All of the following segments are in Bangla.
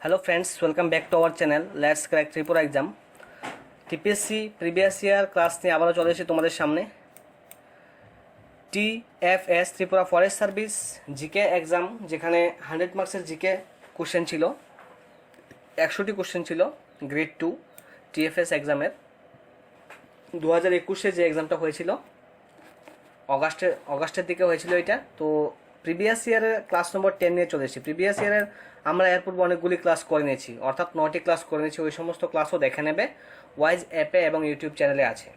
Hello friends, welcome back to our channel. Let's crack Tripura exam. TPSC previous year class নিয়ে আবারও চলে এসেছি তোমাদের সামনে। TFS Tripura forest service GK exam, যেখানে 100 মার্কসের জিকে কোশ্চেন ছিল, 100টি কোশ্চেন ছিল গ্রেড 2 টিএফএস এক্সামের। 2021-এ যে এক্সামটা হয়েছিল অগাস্টের দিকে হয়েছিল এটা। তো প্রিভিয়াস ইয়ারের ক্লাস নম্বর 10 নিয়ে চলে এসেছি। প্রিভিয়াস ইয়ারের আমরা এর পূর্বে অনেকগুলি ক্লাস করে নিয়েছি, অর্থাৎ 9টি ক্লাস করে নিয়েছি। ওই সমস্ত ক্লাসও দেখে নেবে, ওয়াইজ অ্যাপে এবং ইউটিউব চ্যানেলে আছে।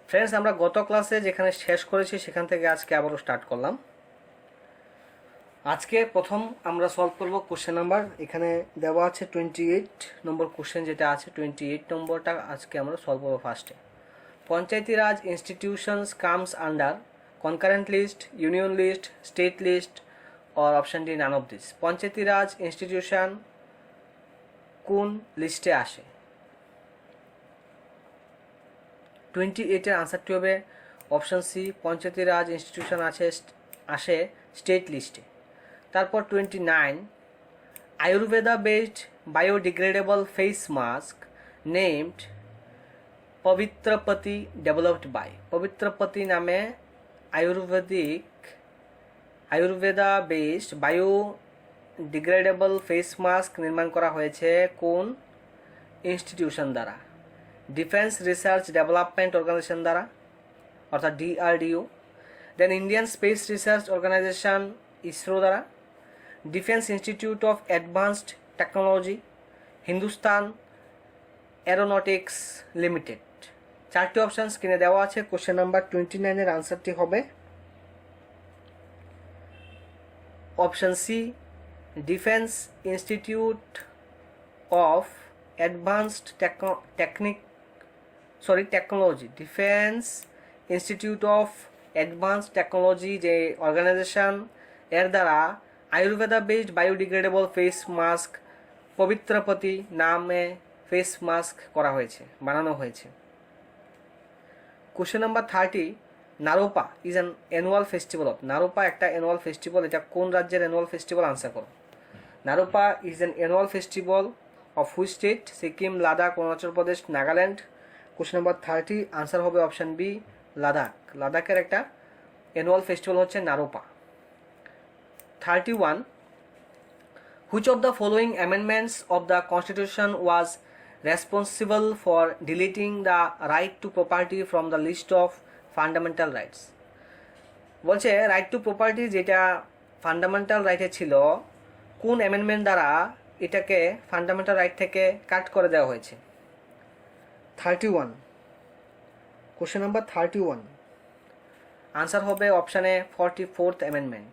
ফ্রেন্ডস, আমরা গত ক্লাসে যেখানে শেষ করেছি সেখান থেকে আজকে আবারও স্টার্ট করলাম। আজকে প্রথম আমরা সলভ করব কোশ্চেন নাম্বার, এখানে দেওয়া আছে 28 নম্বর কোশ্চেন যেটা আছে, 28 নম্বরটা আজকে আমরা সলভ করবো ফার্স্টে। Panchayati Raj institutions comes under concurrent list, union list, state list, or option D none of this. Panchayati Raj institution কোন লিস্টে আসে? 28 এর আনসারটি হবে option C, Panchayati Raj institution আসে স্টেট লিস্টে। তারপর 29, Ayurveda based biodegradable face mask named Pavitrapati developed by. Pavitrapati নামে Ayurveda based biodegradable face mask নির্মাণ করা হয়েছে কোন ইনস্টিটিউশন দ্বারা? ডিফেন্স রিসার্চ ডেভেলপমেন্ট অর্গানাইজেশন দ্বারা, অর্থাৎ DRDO. Then Indian space research organisation ISRO দ্বারা, defence institute of advanced technology, Hindustan aeronautics limited. চারটি অপশন স্ক্রিনে দেওয়া আছে। কোশ্চেন নাম্বার 29 এর আনসারটি হবে option C, defence institute of advanced technology. Defence institute of advanced technology যে অর্গানাইজেশন, এর দ্বারা Ayurveda based biodegradable face mask Pavitrapati নামে ফেস মাস্ক করা হয়েছে, বানানো হয়েছে। Question number 30, Naropa is an annual festival of. নারোপা একটা অ্যানুয়াল ফেস্টিভ্যাল, এটা কোন রাজ্যের অ্যানুয়াল ফেস্টিভ্যাল? আনসার করো। Naropa is an annual festival of which state? Sikkim, Ladakh, Arunachal Pradesh, Nagaland. Question number 30 answer হবে অপশন বি, লাদাখ। লাদাখের একটা অ্যানুয়াল ফেস্টিভ্যাল হচ্ছে Naropa. 31, which of the following amendments of the constitution was responsible for deleting the right to property from the list of fundamental rights? বলছে রাইট টু প্রপার্টি যেটা ফান্ডামেন্টাল রাইটে ছিল, কোন অ্যামেন্ডমেন্ট দ্বারা এটাকে ফান্ডামেন্টাল রাইট থেকে কাট করে দেওয়া হয়েছে? 31, কোশ্চেন নাম্বার 31 আনসার হবে অপশান এ 44th অ্যামেন্ডমেন্ট।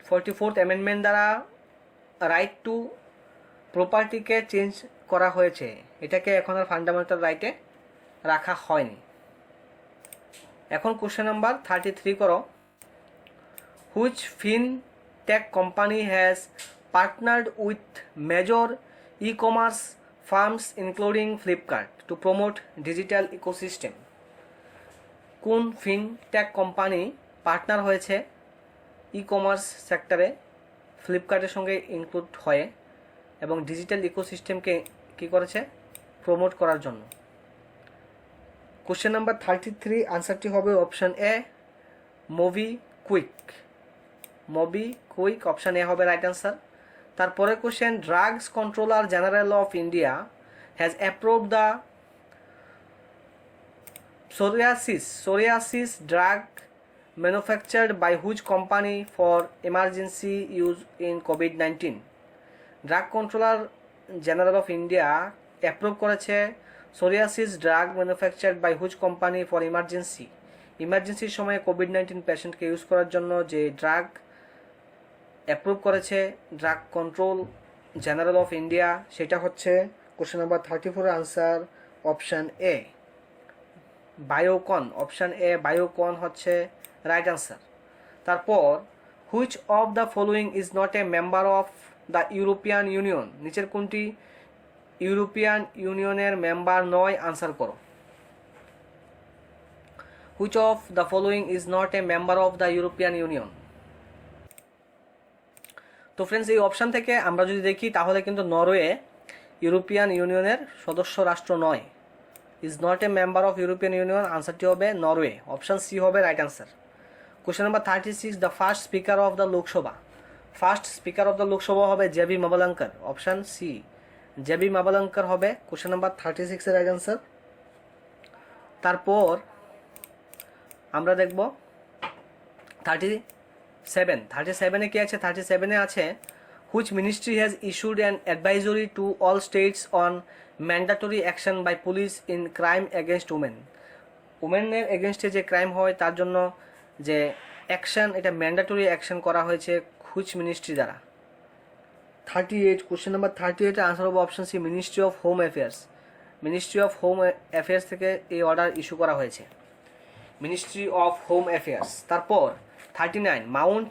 44th অ্যামেন্ডমেন্ট দ্বারা রাইট টু প্রপার্টিকে চেঞ্জ করা হয়েছে, এটাকে এখন আর ফান্ডামেন্টাল রাইটে রাখা হয়নি। এখন কোশ্চেন নাম্বার 33 করো। Which fintech company has partnered with major e commerce firms including Flipkart to promote digital ecosystem? কোন ফিনটেক কোম্পানি পার্টনার হয়েছে ই কমার্স সেক্টরে ফ্লিপকার্টের সঙ্গে ইনক্লুড হয়ে এবং ডিজিটাল ইকোসিস্টেমকে কী করেছে? প্রমোট করার জন্য। কোশ্চেন নাম্বার 33 আনসারটি হবে option A, MobiKwik. MobiKwik option A হবে রাইট আনসার। তারপরে question, drugs controller general of India has approved the psoriasis drug manufactured by which company for emergency use in COVID-19? Drug controller general of India approve করেছে psoriasis drug manufactured by which company for ইমার্জেন্সির সময় কোভিড-19 পেশেন্টকে ইউজ করার জন্য যে ড্রাগ অ্যাপ্রুভ করেছে drug control general of India, সেটা হচ্ছে question number 34 answer option A, Biocon. Option A Biocon হচ্ছে রাইট আনসার। তারপর which of the following is not a member of the European Union? নিচের কোনটি ইউরোপিয়ান ইউনিয়নের মেম্বার নয়? আনসার করো। Which of the following is not a member of the European union? তো ফ্রেন্ডস এই অপশান থেকে আমরা যদি দেখি তাহলে কিন্তু নরওয়ে ইউরোপিয়ান ইউনিয়নের সদস্য রাষ্ট্র নয়, is not a member of European Union. আনসারটি হবে নরওয়ে, অপশান সি হবে right answer. Question number 36, the first speaker of the Lok Sabha. First speaker of the Lok Sabha হবে জেবি মাভালাঙ্কার, অপশান সি জেবি মাভালাঙ্কার হবে কোশ্চেন নাম্বার 36 এর রাইট আনসার। তারপর আমরা দেখব 37 কি আছে। 37 আছে which ministry has issued an advisory to all states on mandatory action by police in crime against women. উমেনের এগেনস্টে যে ক্রাইম হয় তার জন্য যে অ্যাকশন, এটা ম্যান্ডেটরি অ্যাকশন করা হয়েছে হুইচ মিনিস্ট্রি দ্বারা। 38, কোশ্চেন নাম্বার 38 এর আনসার হবে option C ministry of home affairs. Ministry of home affairs থেকে এই অর্ডার ইস্যু করা হয়েছে, মিনিস্ট্রি অফ হোম অ্যাফেয়ার্স। তারপর 39, mount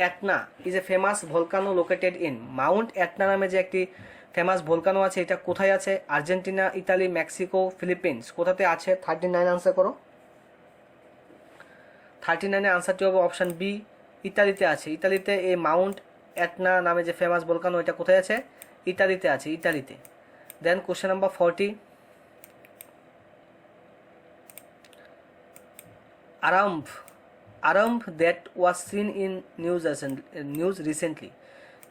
Etna is a famous volcano located in. Mount Etna নামে যে একটি ফেমাস ভলকানো আছে, এটা কোথায় আছে? আর্জেন্টিনা, ইতালি, মেক্সিকো, ফিলিপিন্স, কোথাতে আছে? 39 আনসার করো। 39 আনসারটি হবে অপশান বি, ইতালিতে আছে। ইতালিতে এই মাউন্ট এটনা নামে যে ফেমাস ভলকানো, এটা কোথায় আছে? ইতালিতে আছে, ইতালিতে। Then question number 40, Aramb that was seen in news recently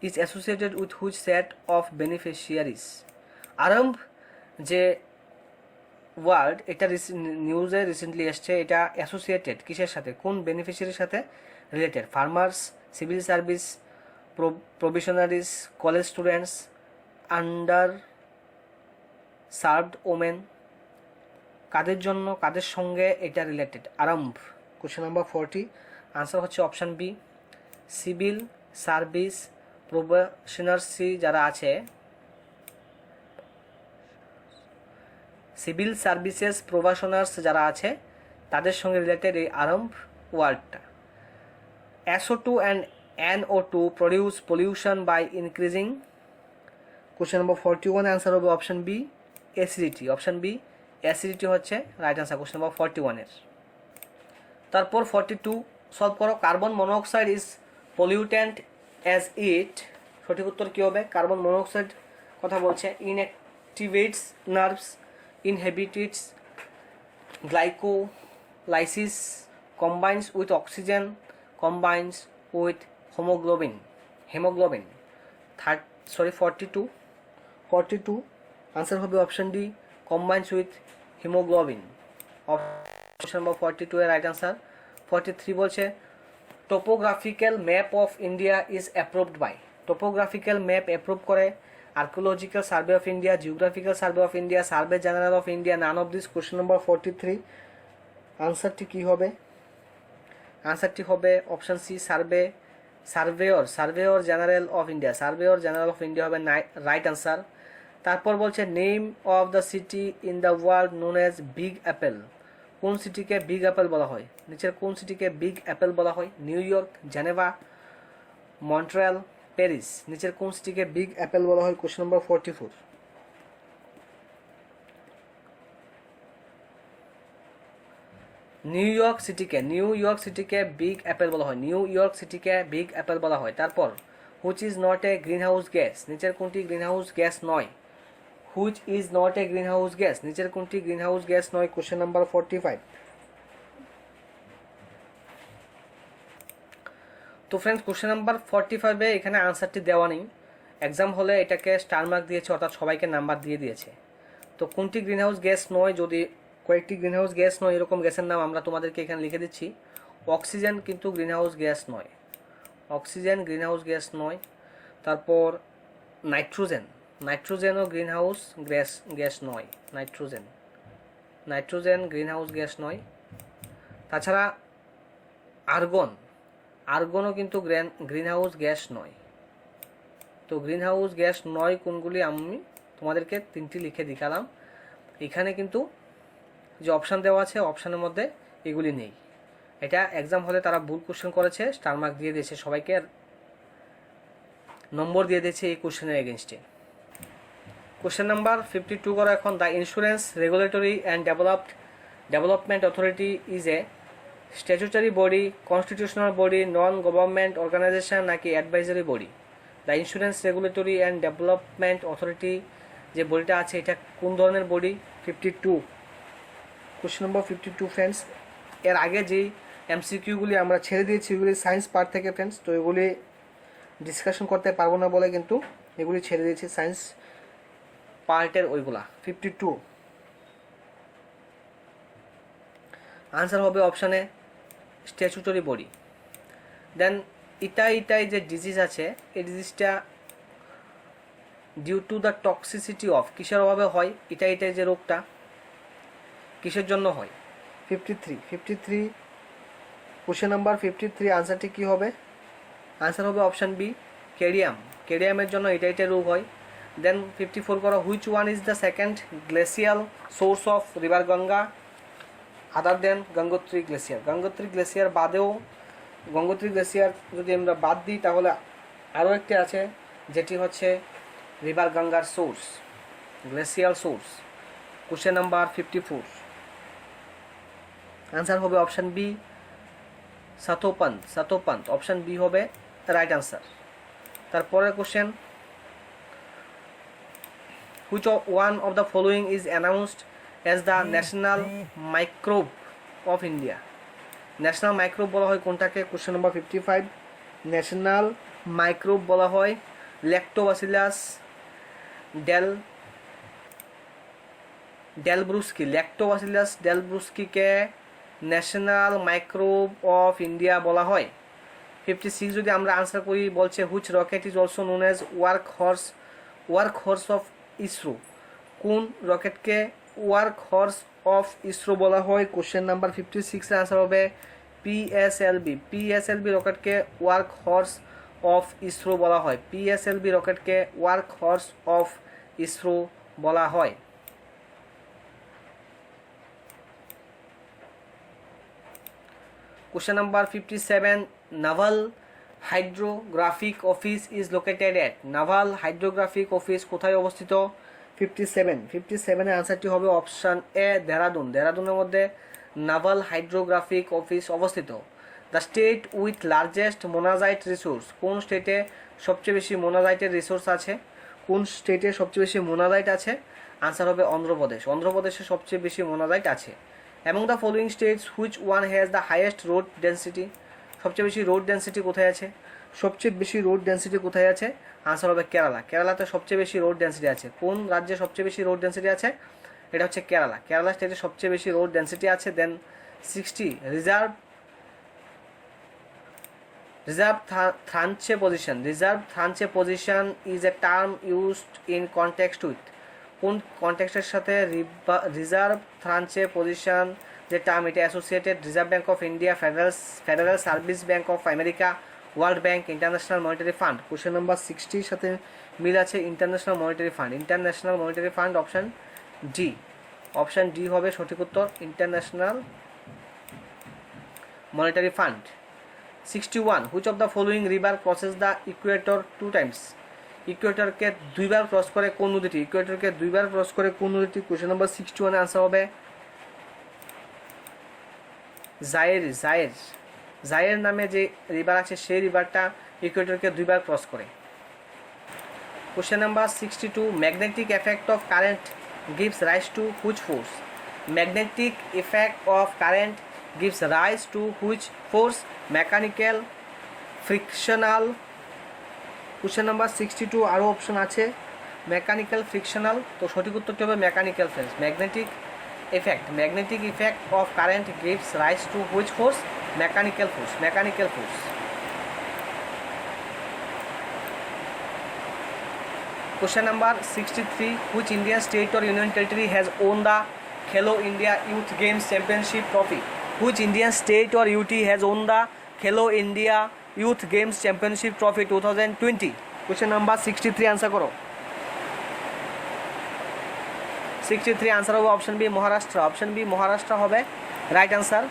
is associated with which set of beneficiaries? Aramb যে ওয়ার্ড, এটা নিউজে রিসেন্টলি এসছে, এটা অ্যাসোসিয়েটেড কিসের সাথে, কোন বেনিফিশিয়ারির সাথে related? Farmers, civil service, probationers, college students, under served women, কাদের জন্য, কাদের সঙ্গে এটা রিলেটেড? আরম্ভ। কোশ্চেন নাম্বার 40 আনসার হচ্ছে option B civil service probationers যারা আছে, সিভিল সার্ভিসেস প্রবাশনার্স যারা আছে তাদের সঙ্গে রিলেটেড এই আরম্ভ ওয়ার্ডটা। SO2 and NO2 produce pollution by increasing. Question number 41 answer হবে option B acidity. Option B acidity হচ্ছে রাইট অ্যান্সার কোশ্চেন নম্বর 41-এর। তারপর 42 সলভ করো। Carbon monoxide is pollutant as it, সঠিক উত্তর কী হবে? কার্বন মনোঅক্সাইড কথা বলছে। Inactivates nerves, inhibits glycolysis, combines with oxygen, combines with hemoglobin. 42 answer হবে option D combines with hemoglobin। Option number 42 এর রাইট আনসার। 43 বলছে topographical map of India is approved by. Topographical map approve করে archaeological survey of India, geographical survey of India, survey general of India, none of this. Question number 43 আনসারটি কী হবে? আনসারটি হবে option C surveyor general of India. Surveyor general of India হবে রাইট আনসার। তারপর বলছে name of the city in the world known as big apple. কোন সিটিকে বিগ অ্যাপেল বলা হয়? নিচের কোন সিটিকে বিগ অ্যাপেল বলা হয়? New York, Geneva, Montreal, Paris. নিচের কোন সিটিকে বিগ অ্যাপেল বলা হয়? Question number 44। নিউ ইয়র্ক সিটিকে বিগ অ্যাপেল বলা হয়। নিউ ইয়র্ক সিটিকে বিগ অ্যাপেল বলা হয়। তারপর which is not a green house gas. নিচের কোনটি গ্রিন হাউস গ্যাস নয়? Which is not a green house gas. নিচের কোনটি গ্রিন হাউস গ্যাস নয়? Question number 45। তো ফ্রেন্ডস কোশ্চেন নাম্বার 45-এ এখানে আনসারটি দেওয়া নেই। এক্সাম হলে এটাকে স্টার মার্ক দিয়েছে, অর্থাৎ সবাইকে নাম্বার দিয়ে দিয়েছে। তো কোনটি গ্রিন হাউস গ্যাস নয়, যদি কয়েকটি গ্রিন হাউস গ্যাস নয় এরকম গ্যাসের নাম আমরা তোমাদেরকে এখানে লিখে দিচ্ছি। অক্সিজেন কিন্তু গ্রিন হাউস গ্যাস নয়, অক্সিজেন গ্রিন হাউস গ্যাস নয়। তারপর নাইট্রোজেনও গ্রিন হাউস গ্যাস নয়। নাইট্রোজেন গ্রিন হাউস গ্যাস নয়। তাছাড়া আর্গনও কিন্তু গ্রিন হাউস গ্যাস নয়। তো গ্রিন হাউস গ্যাস নয় কোনগুলি আমি তোমাদেরকে 3টি লিখে দেখালাম। এখানে কিন্তু যে অপশান দেওয়া আছে অপশানের মধ্যে এগুলি নেই। এটা এক্সাম হলে তারা ভুল কোশ্চেন করেছে, স্টার মার্ক দিয়ে দিয়েছে, সবাইকে নম্বর দিয়ে দিয়েছে এই কোশ্চেনের এগেনস্টে। কোশ্চেন নাম্বার 52 করো এখন। The insurance regulatory and development authority is a statutory body, constitutional body, non government organization নাকি advisory body? The insurance regulatory and development authority যে বডিটা আছে এটা কোন ধরনের বডি? 52। Question number 52 friends. এর আগে যেই এমসিকিউগুলি আমরা ছেড়ে দিয়েছি এগুলি সায়েন্স পার্ট থেকে ফ্রেন্ডস, তো এগুলি ডিসকাশন করতে পারবো না বলে কিন্তু এগুলি ছেড়ে দিয়েছি সায়েন্স পার্টের ওইগুলা। 52 আনসার হবে অপশানে স্ট্যাচুটরি বডি। দেন ইটাই যে ডিজিজ আছে এই ডিজিজটা due to the toxicity of কিসের অভাবে হয়? ইটাই যে রোগটা কিসের জন্য হয়? 53 কোশ্চেন নাম্বার 53 আনসারটি কী হবে? আনসার হবে অপশান বি কেডিয়ামের জন্য ইটাই রোগ হয়। দেন 54 করো, which one is the second glacial source of river Ganga other than Gangotri glacier বাদেও গঙ্গোত্রী গ্লেসিয়ার যদি আমরা বাদ দিই তাহলে আরও একটি আছে যেটি হচ্ছে রিভার গঙ্গার source, glacial source. Question number 54 answer হবে অপশান বি সাতোপান্ত অপশান বি হবে রাইট আনসার। তারপরের question, which one of the following is announced as the national microbe of India? National microbe বলা হয় কোনটাকে? কোশ্চেন নম্বর 55 ন্যাশনাল মাইক্রোব বলা হয় ল্যাক্টোবাসিলাস ডেলব্রুস্কিকে ন্যাশনাল মাইক্রোব অফ ইন্ডিয়া বলা হয়। 56 যদি আমরা আনসার করি বলছে which rocket is also known as work horse of ISRO? কোন রকেটকে ওয়ার্ক হর্স অফ ইসরো বলা হয়? কোশ্চেন নাম্বার 56 এর আনসার হবে পিএসএলভি রকেটকে ওয়ার্ক হর্স অফ ইসরো বলা হয়। পিএসএলভি রকেটকে ওয়ার্ক হর্স অফ ইসরো বলা হয়। Question number 57 naval hydrographic office is located at? Naval hydrographic office কোথায় অবস্থিত? 57 এর আনসারটি হবে অপশান এ দেরাদুনের মধ্যে নাভাল হাইড্রোগ্রাফিক অফিস অবস্থিত। The state with largest monazite resource? কোন স্টেটে সবচেয়ে বেশি মোনাজাইটের রিসোর্স আছে? আনসার হবে অন্ধ্রপ্রদেশে সবচেয়ে বেশি মোনাজাইট আছে। Among the following states which one has the highest road density? সবচেয়ে বেশি রোড ডেন্সিটি কোথায় আছে? আনসার হবে কেরালাতে সবচেয়ে বেশি রোড ডেন্সিটি আছে। কোন রাজ্যে সবচেয়ে বেশি রোড ডেন্সিটি আছে? এটা হচ্ছে কেরালা স্টেটে সবচেয়ে বেশি রোড ডেন্সিটি আছে। Then 60 reserve tranche position is a term used in context with? কোন কনটেক্সটের সাথে রিজার্ভ থ্রাঞ্চে পজিশন যে টার্ম এটা associated? Reserve Bank of India, federal service bank of America, world bank, international monetary fund. Question number 60 সাথে মিল আছে international monetary fund option D হবে সঠিক উত্তর, international monetary fund. 61 which of the following river crosses the equator 2 times? ইকুয়েটরকে দুইবার ক্রস করে কোন নদীটি? কোশ্চেন নম্বর 61 এর আনসার হবে জায়ের নামে যে রিভার আছে সেই রিভারটা ইকুয়েটরকে দুইবার ক্রস করে। Question number 62 magnetic effect of current gives rise to which force? Magnetic effect of current gives rise to which force? Mechanical, frictional. Question number 62 আরও অপশন আছে মেকানিক্যাল, ফ্রিকশনাল, তো সঠিক উত্তরটি হবে mechanical friends. Magnetic effect of current gives rise to which force? Mechanical force. Question number 63 which Indian state or union territory has won the Khelo India Youth Games Championship trophy? Which Indian state or UT has won the Khelo India Youth Games Championship trophy 2020? Question number 63 answer करो। 63 आंसर होगा ऑप्शन बी महाराष्ट्र होगा right answer.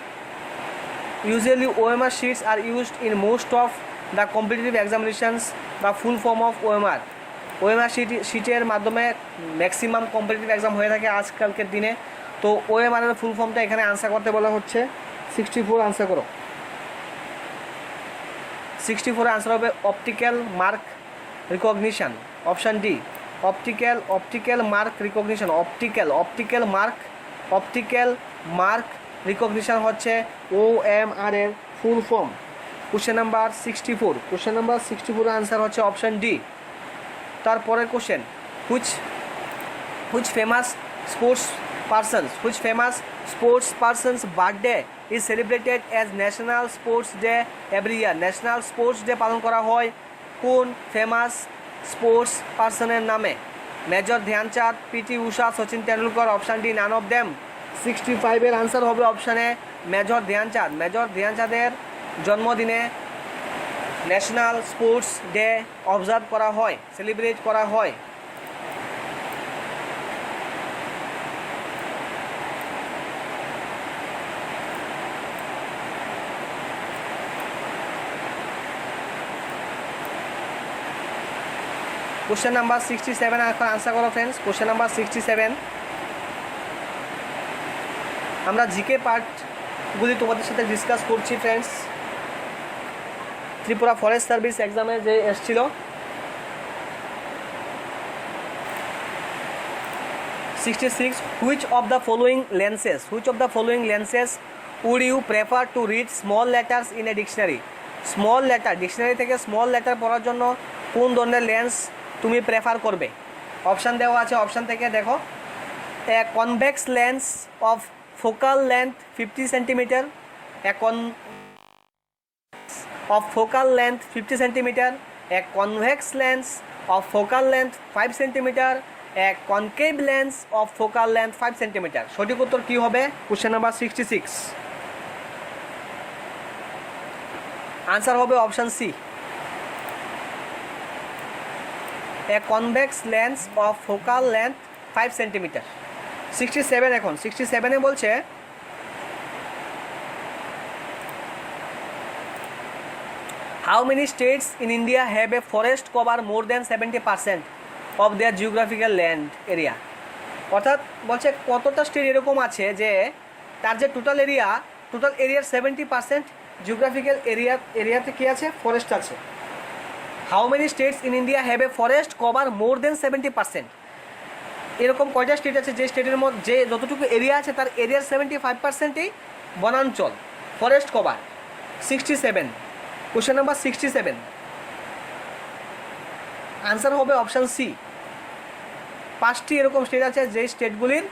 Usually OMR sheets are used in most of the competitive examinations. The full form of OMR শিটের মাধ্যমে ম্যাক্সিমাম কম্পিটিটিভ এক্সাম হয়ে থাকে আজকালকের দিনে। তো OMR এর ফুল ফর্মটা এখানে আনসার করতে বলা হচ্ছে। 64 আনসার করো। 64 আনসার হবে optical mark recognition, option D optical mark recognition, optical mark recognition হচ্ছে OMR এর full form. Question number 64 answer হচ্ছে অপশান ডি। তারপরের question, which famous sports persons birthday is celebrated as national sports day every year. National sports day পালন করা হয় কোন ফেমাস স্পোর্টস পারসনের নামে? Major Dhyanchand, PT Usha, Sachin Tendulkar, option D none of them. 65 এর আনসার হবে অপশানে মেজর ধ্যানচাঁদের জন্মদিনে ন্যাশনাল স্পোর্টস ডে অবজার্ভ করা হয়, সেলিব্রেট করা হয়। কোশ্চেন নাম্বার 67 এখন আনসার করো ফ্রেন্ডস। কোশ্চেন নাম্বার 67, আমরা জিকে পার্টগুলি তোমাদের সাথে ডিসকাস করছি ফ্রেন্ডস। ত্রিপুরা ফরেস্ট সার্ভিস এক্সামে যে এসেছিল, 66, which of the following lenses would you prefer to read small letters in a dictionary? Small letter, dictionary থেকে স্মল লেটার পড়ার জন্য কোন ধরনের লেন্স তুমি প্রেফার করবে? অপশান দেওয়া আছে, অপশান থেকে দেখো। A convex lens of focal length 50 centimetre, a of focal length 50 cm, a convex lens of focal length 5 cm, a concave lens of focal length 5 cm। সঠিক উত্তর কি হবে? কোশ্চেন নাম্বার 66 আনসার হবে option C, a convex lens of focal length 5 cm। 67 এখন 67 এ বলছে how many states in India have a forest cover more than 70% of their geographical land area? অর্থাৎ বলছে কতটা স্টেট এরকম আছে যে তার যে টোটাল এরিয়ার 70% জিওগ্রাফিক্যাল এরিয়াতে কি আছে? ফরেস্ট আছে। How many states in India have a forest cover more than 70%? এরকম কয়টা স্টেট আছে যে স্টেটের মধ্যে যে যতটুকু এরিয়া আছে তার এরিয়ার 75%ই বনাঞ্চল, forest cover. 67, question number 67 answer হবে অপশান সি। 5টি এরকম স্টেট আছে যে স্টেটগুলির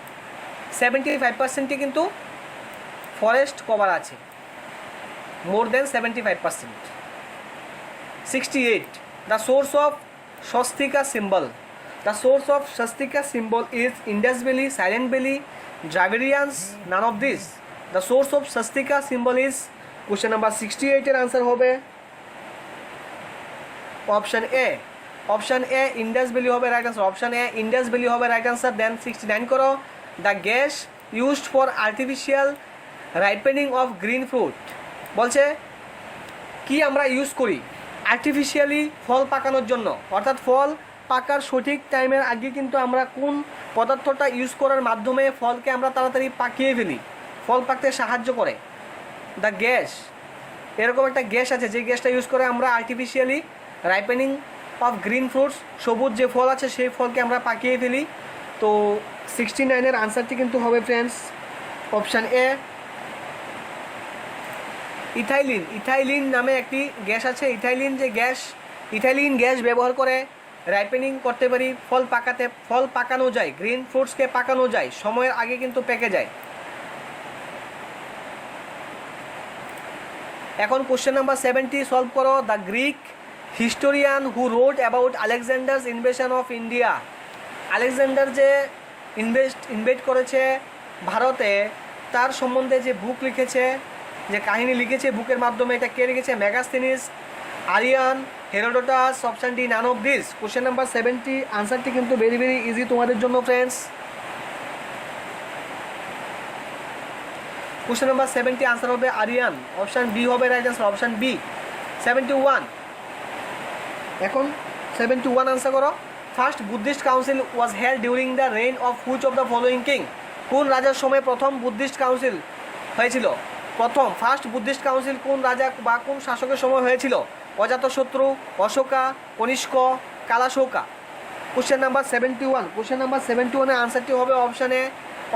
75%ই কিন্তু ফরেস্ট কভার আছে, more than 75%। 68, the source of swastika symbol is Indus valley, silent valley, Dravidians, none of this. The source of swastika symbol is, question number 68 এর আনসার হবে অপশান এ ইন্ডাস ভ্যালি হবে right answer. Option A Indus valley হবে রাইট আনসার। দেন 69 করো, the gas used for artificial ripening of green fruit. বলছে কি আমরা ইউজ করি আর্টিফিশিয়ালি ফল পাকানোর জন্য, অর্থাৎ ফল পাকার সঠিক টাইমের আগে কিন্তু আমরা কোন পদার্থটা ইউজ করার মাধ্যমে ফলকে আমরা তাড়াতাড়ি পাকিয়ে ফেলি, ফল পাকতে সাহায্য করে? দ্য গ্যাস, এরকম একটা গ্যাস আছে যে গ্যাসটা ইউজ করে আমরা artificially ripening of green fruits, সবুজ যে ফল আছে সেই ফলকে আমরা পাকিয়ে ফেলি। তো 69-এর আনসারটি কিন্তু হবে ফ্রেন্ডস অপশান এ, ইথাইলিন নামে একটি গ্যাস আছে। ইথাইলিন গ্যাস ব্যবহার করে রাইপেনিং করতে পারি, ফল পাকানো যায়, গ্রিন ফ্রুটসকে পাকানো যায়, সময়ের আগে কিন্তু পেকে যায়। এখন কোশ্চেন নাম্বার 70 সলভ করো। The Greek historian who wrote about Alexander's invasion of India. Alexander যে ইনভেট করেছে ভারতে, তার সম্বন্ধে যে বুক লিখেছে, যে কাহিনী লিখেছে বুকের মাধ্যমে, এটা কে লিখেছে? Megasthenes, Arrian, Herodotus, option D none of this. Question number 70 আনসারটি কিন্তু ভেরি ভেরি ইজি তোমাদের জন্য ফ্রেন্ডস। কোশ্চেন নাম্বার 70 আনসার হবে আরিয়ান, অপশান বি হবে রাইট আনসার, অপশান বি। 71 এখন 71 আনসার করো। First Buddhist council was held during the reign of which of the following king? কোন রাজার সময় প্রথম বুদ্ধিস্ট কাউন্সিল হয়েছিল? ফার্স্ট বুদ্ধিস্ট কাউন্সিল কোন রাজা বা কোন শাসকের সময় হয়েছিল? Ajatashatru, Ashoka, Kanishka, Kalashoka. Question number 71, question number 71-এর আনসারটি হবে অপশানে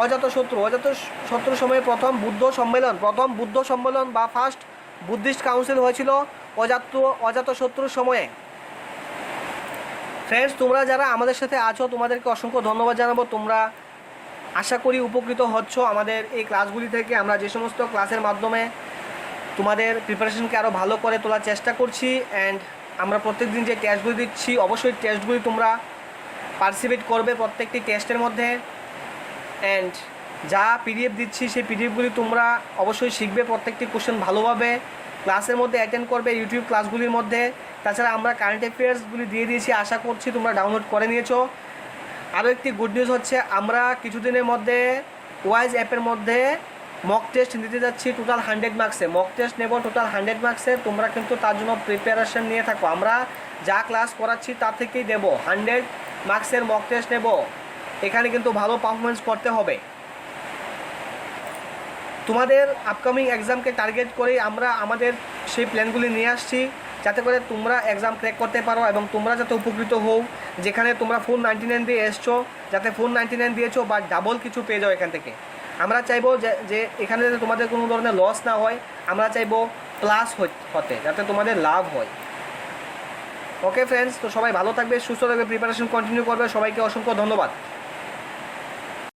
অজাতশত্রু। অজাতশত্রুর সময়ে প্রথম বুদ্ধ সম্মেলন বা ফার্স্ট বুদ্ধিস্ট কাউন্সিল হয়েছিল অজাতশত্রুর সময়ে। ফ্রেন্ডস, তোমরা যারা আমাদের সাথে আছো তোমাদেরকে অসংখ্য ধন্যবাদ জানাবো। তোমরা আশা করি উপকৃত হচ্ছ আমাদের এই ক্লাসগুলি থেকে। আমরা যে সমস্ত ক্লাসের মাধ্যমে তোমাদের প্রিপারেশনকে আরও ভালো করে তোলার চেষ্টা করছি। অ্যান্ড আমরা প্রত্যেকদিন যে টেস্টগুলি দিচ্ছি, অবশ্যই টেস্টগুলি তোমরা পার্টিসিপেট করবে প্রত্যেকটি টেস্টের মধ্যে। অ্যান্ড যা পিডিএফ দিচ্ছি সেই পিডিএফগুলি তোমরা অবশ্যই শিখবে, প্রত্যেকটি কোশ্চেন ভালোভাবে ক্লাসের মধ্যে অ্যাটেন্ড করবে ইউটিউব ক্লাসগুলির মধ্যে। তাছাড়া আমরা কারেন্ট অ্যাফেয়ার্সগুলি দিয়ে দিয়েছি, আশা করছি তোমরা ডাউনলোড করে নিয়েছো। আরও একটি গুড নিউজ হচ্ছে, আমরা কিছুদিনের মধ্যে ওয়াইজ অ্যাপের মধ্যে মক টেস্ট নিতে যাচ্ছি টোটাল 100 মার্কসে। মক টেস্ট নেব টোটাল 100 মার্কসে। তোমরা কিন্তু তার জন্য প্রিপারেশন নিয়ে থাকো। আমরা যা ক্লাস করাচ্ছি তার থেকেই দেব, 100 মার্কসের মক টেস্ট নেব। এখানে কিন্তু ভালো পারফরমেন্স করতে হবে। তোমাদের আপকামিং এক্সামকে টার্গেট করেই আমরা আমাদের সেই প্ল্যানগুলি নিয়ে আসছি, যাতে করে তোমরা এক্সাম ক্র্যাক করতে পারো এবং তোমরা যাতে উপকৃত হও। যেখানে তোমরা 499 দিয়ে এসছো, যাতে 499 দিয়েছো বা ডাবল কিছু পেয়ে যাও এখান থেকে। আমরা চাইবো যে এখানে যাতে তোমাদের কোনো ধরনের লস না হয়, আমরা চাইবো প্লাস হতে, যাতে তোমাদের লাভ হয়। ওকে ফ্রেন্ডস, তো সবাই ভালো থাকবে, সুস্থ থাকবে, প্রিপারেশন কন্টিনিউ করবে। সবাইকে অসংখ্য ধন্যবাদ।